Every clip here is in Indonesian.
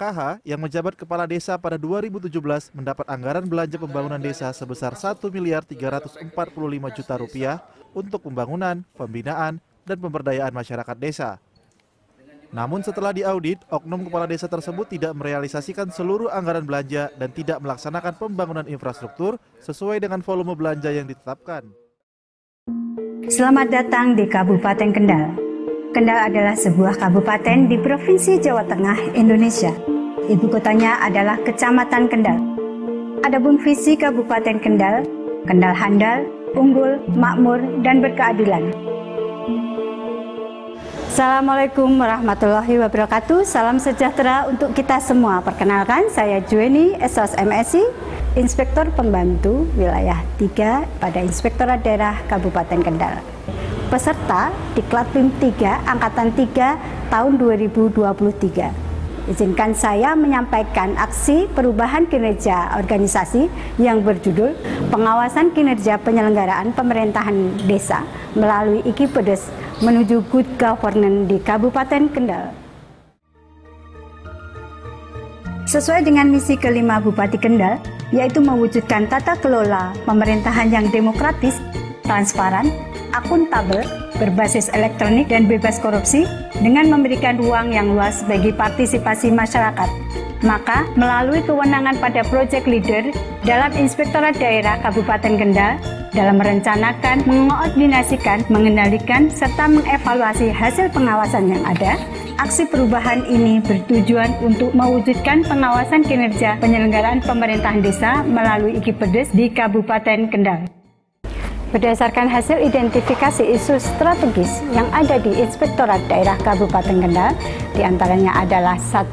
KH yang menjabat kepala desa pada 2017 mendapat anggaran belanja pembangunan desa sebesar 1.345 juta rupiah untuk pembangunan, pembinaan, dan pemberdayaan masyarakat desa. Namun setelah diaudit, oknum kepala desa tersebut tidak merealisasikan seluruh anggaran belanja dan tidak melaksanakan pembangunan infrastruktur sesuai dengan volume belanja yang ditetapkan. Selamat datang di Kabupaten Kendal. Kendal adalah sebuah kabupaten di Provinsi Jawa Tengah, Indonesia. Ibu kotanya adalah Kecamatan Kendal. Adapun visi Kabupaten Kendal, Kendal handal, unggul, makmur, dan berkeadilan. Assalamualaikum warahmatullahi wabarakatuh. Salam sejahtera untuk kita semua. Perkenalkan, saya Jueni, SOS MSI, Inspektor Pembantu Wilayah 3 pada Inspektorat Daerah Kabupaten Kendal. Peserta di Klatim 3 Angkatan 3 tahun 2023. Izinkan saya menyampaikan aksi perubahan kinerja organisasi yang berjudul Pengawasan Kinerja Penyelenggaraan Pemerintahan Desa melalui IKIPEDES menuju Good Governance di Kabupaten Kendal. Sesuai dengan misi kelima Bupati Kendal, yaitu mewujudkan tata kelola pemerintahan yang demokratis, transparan, akuntabel, berbasis elektronik dan bebas korupsi dengan memberikan ruang yang luas bagi partisipasi masyarakat. Maka, melalui kewenangan pada Project Leader dalam Inspektorat Daerah Kabupaten Kendal dalam merencanakan, mengoordinasikan, mengendalikan, serta mengevaluasi hasil pengawasan yang ada, aksi perubahan ini bertujuan untuk mewujudkan pengawasan kinerja penyelenggaraan pemerintahan desa melalui IKIPEDES di Kabupaten Kendal. Berdasarkan hasil identifikasi isu strategis yang ada di Inspektorat Daerah Kabupaten Kendal, diantaranya adalah 1.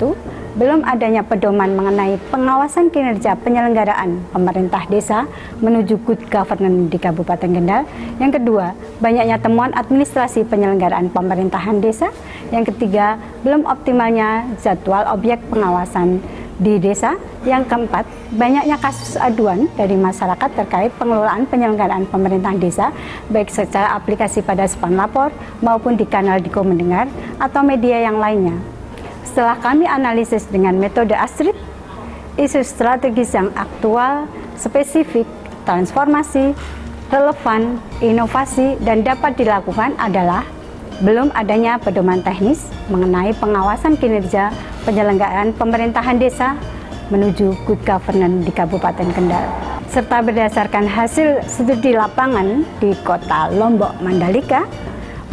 Belum adanya pedoman mengenai pengawasan kinerja penyelenggaraan pemerintah desa menuju Good Governance di Kabupaten Kendal. Yang kedua, banyaknya temuan administrasi penyelenggaraan pemerintahan desa. Yang ketiga, belum optimalnya jadwal objek pengawasan di desa. Yang keempat, banyaknya kasus aduan dari masyarakat terkait pengelolaan penyelenggaraan pemerintahan desa, baik secara aplikasi pada span lapor maupun di kanal Diko Mendengar atau media yang lainnya. Setelah kami analisis dengan metode ASTRID, isu strategis yang aktual, spesifik, transformasi, relevan, inovasi, dan dapat dilakukan adalah belum adanya pedoman teknis mengenai pengawasan kinerja penyelenggaraan pemerintahan desa menuju Good Governance di Kabupaten Kendal, serta berdasarkan hasil studi lapangan di Kota Lombok Mandalika,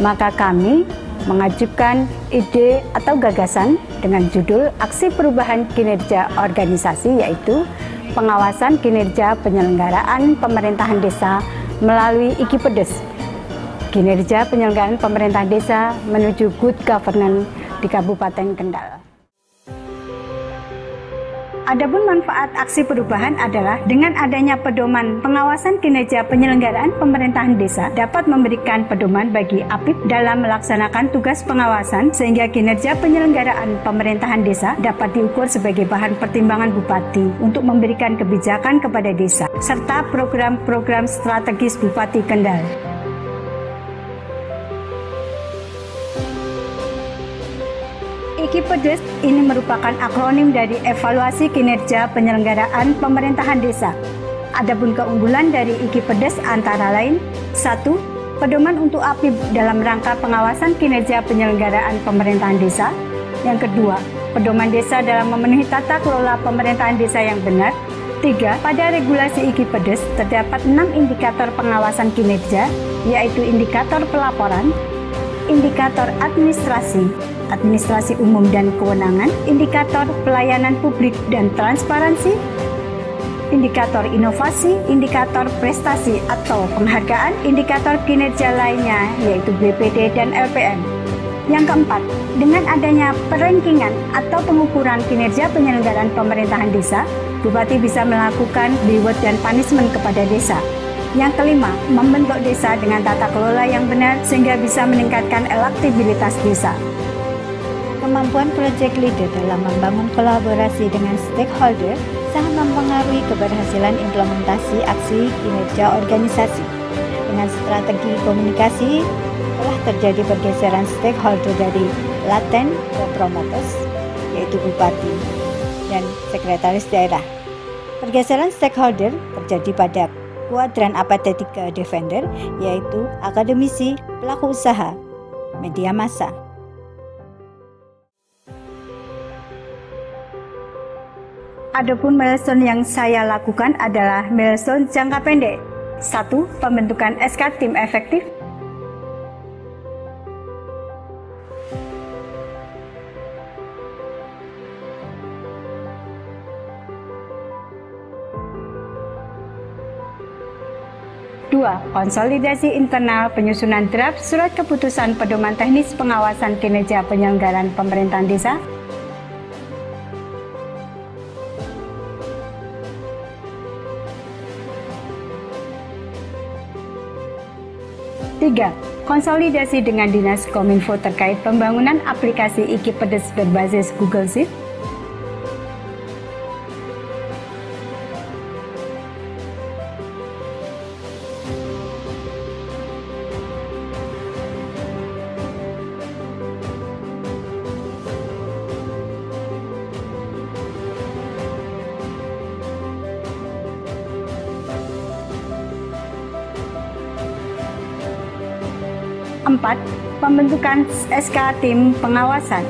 maka kami mengajukan ide atau gagasan dengan judul Aksi Perubahan Kinerja Organisasi, yaitu pengawasan kinerja penyelenggaraan pemerintahan desa melalui IKIPEDES, kinerja penyelenggaraan pemerintahan desa menuju Good Governance di Kabupaten Kendal. Adapun manfaat aksi perubahan adalah dengan adanya pedoman pengawasan kinerja penyelenggaraan pemerintahan desa dapat memberikan pedoman bagi APIP dalam melaksanakan tugas pengawasan sehingga kinerja penyelenggaraan pemerintahan desa dapat diukur sebagai bahan pertimbangan Bupati untuk memberikan kebijakan kepada desa serta program-program strategis Bupati Kendal. IKIPEDES ini merupakan akronim dari evaluasi kinerja penyelenggaraan pemerintahan desa. Adapun keunggulan dari IKIPEDES antara lain: 1. Pedoman untuk APIP dalam rangka pengawasan kinerja penyelenggaraan pemerintahan desa. Yang kedua, pedoman desa dalam memenuhi tata kelola pemerintahan desa yang benar. 3. Pada regulasi IKIPEDES terdapat 6 indikator pengawasan kinerja, yaitu indikator pelaporan, indikator administrasi umum dan kewenangan, indikator pelayanan publik dan transparansi, indikator inovasi, indikator prestasi atau penghargaan, indikator kinerja lainnya yaitu BPD dan LPM. Yang keempat, dengan adanya perankingan atau pengukuran kinerja penyelenggaraan pemerintahan desa, Bupati bisa melakukan reward dan punishment kepada desa. Yang kelima, membentuk desa dengan tata kelola yang benar sehingga bisa meningkatkan elektabilitas desa. Kemampuan Project Leader dalam membangun kolaborasi dengan stakeholder sangat mempengaruhi keberhasilan implementasi aksi kinerja organisasi. Dengan strategi komunikasi, telah terjadi pergeseran stakeholder dari laten ke promoters, yaitu Bupati, dan Sekretaris Daerah. Pergeseran stakeholder terjadi pada kuadran apathetika defender, yaitu akademisi, pelaku usaha, media massa. Adapun milestone yang saya lakukan adalah milestone jangka pendek. 1. Pembentukan SK tim efektif. 2. Konsolidasi internal penyusunan draft surat keputusan pedoman teknis pengawasan kinerja penyelenggaraan pemerintahan desa. 3. Konsolidasi dengan Dinas Kominfo terkait pembangunan aplikasi IKI-Pedes berbasis Google Sheet. 4. Pembentukan SK tim pengawasan.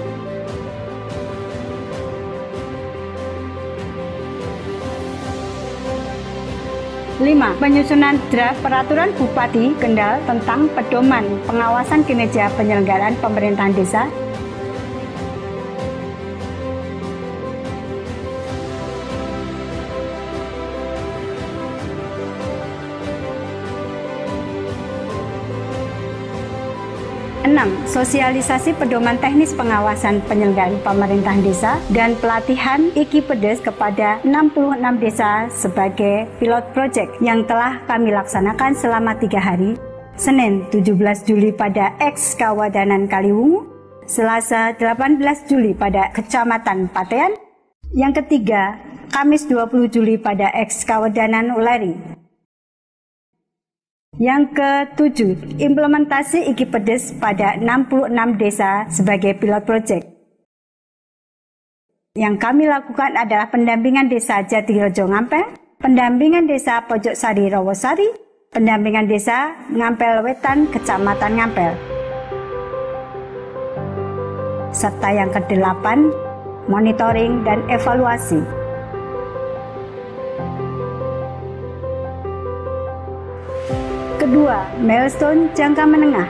5. Penyusunan draft peraturan Bupati Kendal tentang pedoman pengawasan kinerja penyelenggaraan pemerintahan desa. 6. Sosialisasi pedoman teknis pengawasan penyelenggaraan pemerintahan desa dan pelatihan IKI-Pedes kepada 66 desa sebagai pilot project yang telah kami laksanakan selama 3 hari. Senin 17 Juli pada Eks Kawadanan Kaliwungu, Selasa 18 Juli pada Kecamatan Patean, yang ketiga Kamis 20 Juli pada Eks Kawadanan Uleri. Yang ke-7, implementasi IKI-Pedes pada 66 desa sebagai pilot project. Yang kami lakukan adalah pendampingan desa Jatirejo Ngampel, pendampingan desa Pojok Sari Rawosari, pendampingan desa Ngampel Wetan Kecamatan Ngampel. Serta yang ke-8, monitoring dan evaluasi. Kedua, milestone jangka menengah.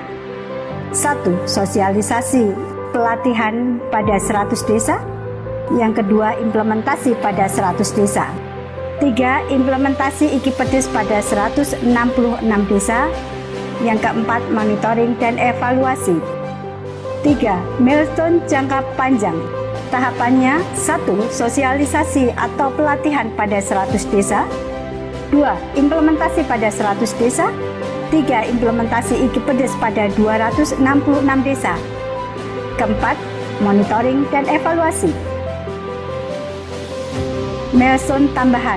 1. Sosialisasi pelatihan pada 100 desa. Yang kedua, implementasi pada 100 desa. 3. Implementasi IKI-Pedes pada 166 desa. Yang keempat, monitoring dan evaluasi. 3. Milestone jangka panjang. Tahapannya: 1. Sosialisasi atau pelatihan pada 100 desa. 2. Implementasi pada 100 desa. 3. Implementasi IKI-Pedes pada 266 desa. Keempat, monitoring dan evaluasi. Milestone tambahan: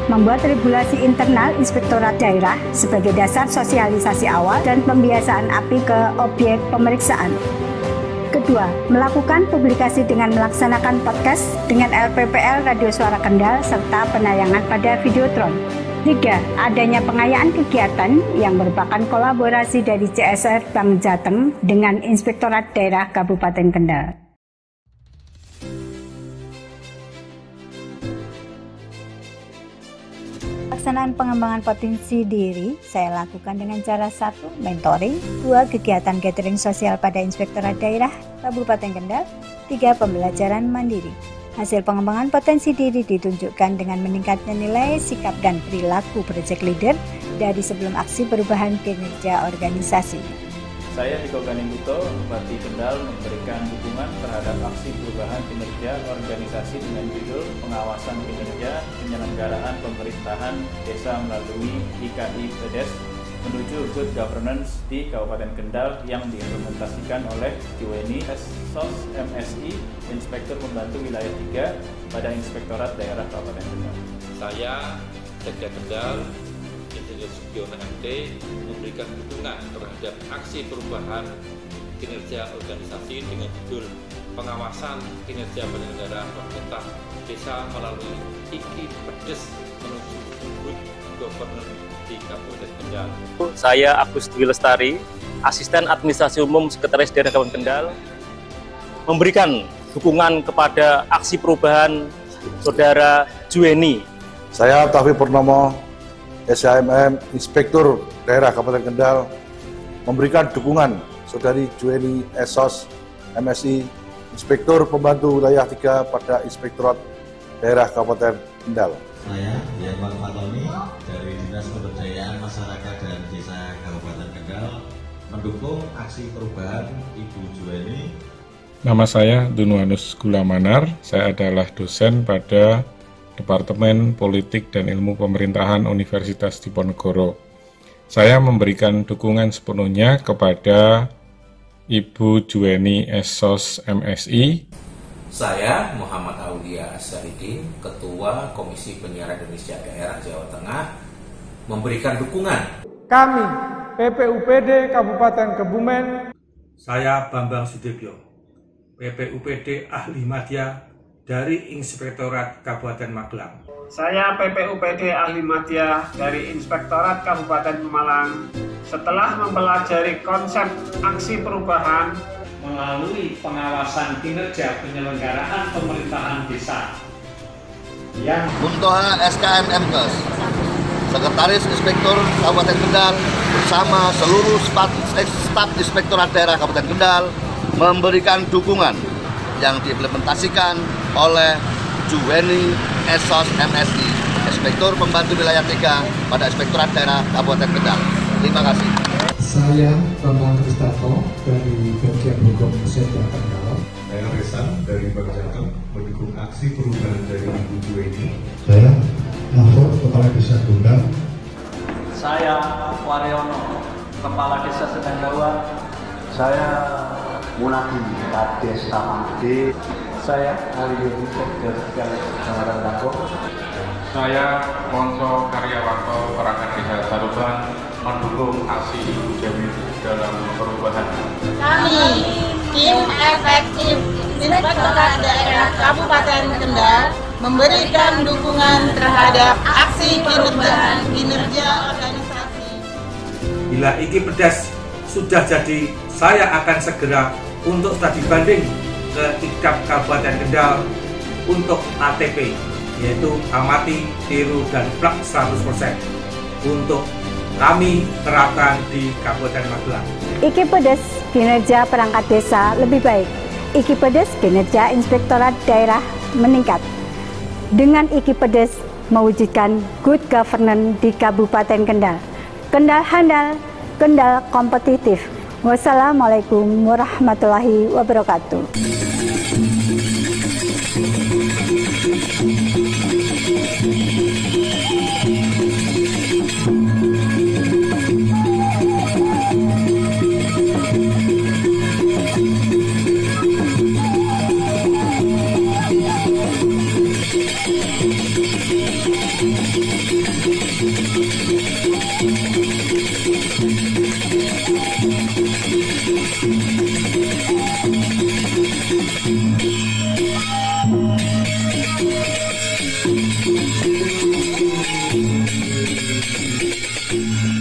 membuat regulasi internal Inspektorat Daerah sebagai dasar sosialisasi awal dan pembiasaan API ke objek pemeriksaan. Kedua, melakukan publikasi dengan melaksanakan podcast dengan LPPL Radio Suara Kendal serta penayangan pada Videotron. 3. Adanya pengayaan kegiatan yang merupakan kolaborasi dari CSR Bank Jateng dengan Inspektorat Daerah Kabupaten Kendal. Pelaksanaan pengembangan potensi diri saya lakukan dengan cara 1. Mentoring, 2. Kegiatan catering sosial pada Inspektorat Daerah Kabupaten Kendal, 3. Pembelajaran mandiri. Hasil pengembangan potensi diri ditunjukkan dengan meningkatnya nilai, sikap, dan perilaku project leader dari sebelum aksi perubahan kinerja organisasi. Saya Diko Ganimbuto, Bupati Kendal, memberikan dukungan terhadap aksi perubahan kinerja organisasi dengan judul Pengawasan Kinerja Penyelenggaraan Pemerintahan Desa melalui IKI-Pedes menuju Good Governance di Kabupaten Kendal yang diimplementasikan oleh Juweni SOS MSI, Inspektur Pembantu Wilayah 3 pada Inspektorat Daerah Kabupaten Kendal. Saya, Sekda Kendal, Insinyur Sugiono MT, memberikan dukungan terhadap aksi perubahan kinerja organisasi dengan judul Pengawasan Kinerja Penyelenggara Pemerintah Desa melalui IKI-PEDES menuju Good Governance di Kabupaten Kendal. Saya Agus Dwi Lestari, Asisten Administrasi Umum Sekretaris Daerah Kabupaten Kendal, memberikan dukungan kepada aksi perubahan Saudara Juweni. Saya Taufik Purnomo, SHMM, Inspektur Daerah Kabupaten Kendal, memberikan dukungan Saudari Juweni Esos, MSI, Inspektur Pembantu Wilayah 3 pada Inspektorat Daerah Kabupaten Kendal. Saya Yanwar Fatoni dari Dinas Pemberdayaan Masyarakat dan Desa Kabupaten Kendal mendukung aksi perubahan Ibu Juweni. Nama saya Dunuanus Gulamanar, saya adalah dosen pada Departemen Politik dan Ilmu Pemerintahan Universitas Diponegoro. Saya memberikan dukungan sepenuhnya kepada Ibu Juweni Esos MSI. Saya Muhammad Aulia Asyariki, Ketua Komisi Penyiaran Indonesia Daerah Jawa Tengah, memberikan dukungan. Kami, PPUPD Kabupaten Kebumen. Saya Bambang Sudibyo, PPUPD Ahli Madya dari Inspektorat Kabupaten Magelang. Saya PPUPD Ahli Madya dari Inspektorat Kabupaten Pemalang. Setelah mempelajari konsep aksi perubahan melalui pengawasan kinerja penyelenggaraan pemerintahan desa yang Muntoha SKM MKes, Sekretaris Inspektur Kabupaten Kendal bersama seluruh staf Inspektorat Daerah Kabupaten Kendal memberikan dukungan yang diimplementasikan oleh Juweni Esos MSI, Inspektur Pembantu Wilayah 3 pada Inspektorat Daerah Kabupaten Kendal. Terima kasih. Saya Bambang Kristato dari Bagian Hukum Setja Kendal. Saya Resan dari Bank Jateng mendukung aksi perubahan dari Ibu Juweni. Saya Mahfud, Kepala Desa Kendal. Saya Waryono, Kepala Desa Sedanggawa. Saya Munadi, Kades Tamangde. Saya Ali Sekder Kecamatan Dako. Saya Monso Karyawanto, Perangkat Desa Saruban, mendukung aksi Ibu Juweni dalam perubahan. Kami, tim efektif Inspektorat Daerah Kabupaten Kendal, memberikan dukungan terhadap aksi kinerja organisasi. Bila IKI-PEDES sudah jadi, saya akan segera untuk studi banding ke Ikap Kabupaten Kendal untuk ATP, yaitu amati, tiru, dan plak 100% untuk kami terapkan di Kabupaten Magelang. IKI-PEDES kinerja perangkat desa lebih baik. IKI-PEDES kinerja Inspektorat Daerah meningkat. Dengan IKI-PEDES mewujudkan good governance di Kabupaten Kendal. Kendal handal, Kendal kompetitif. Wassalamualaikum warahmatullahi wabarakatuh. Thank you.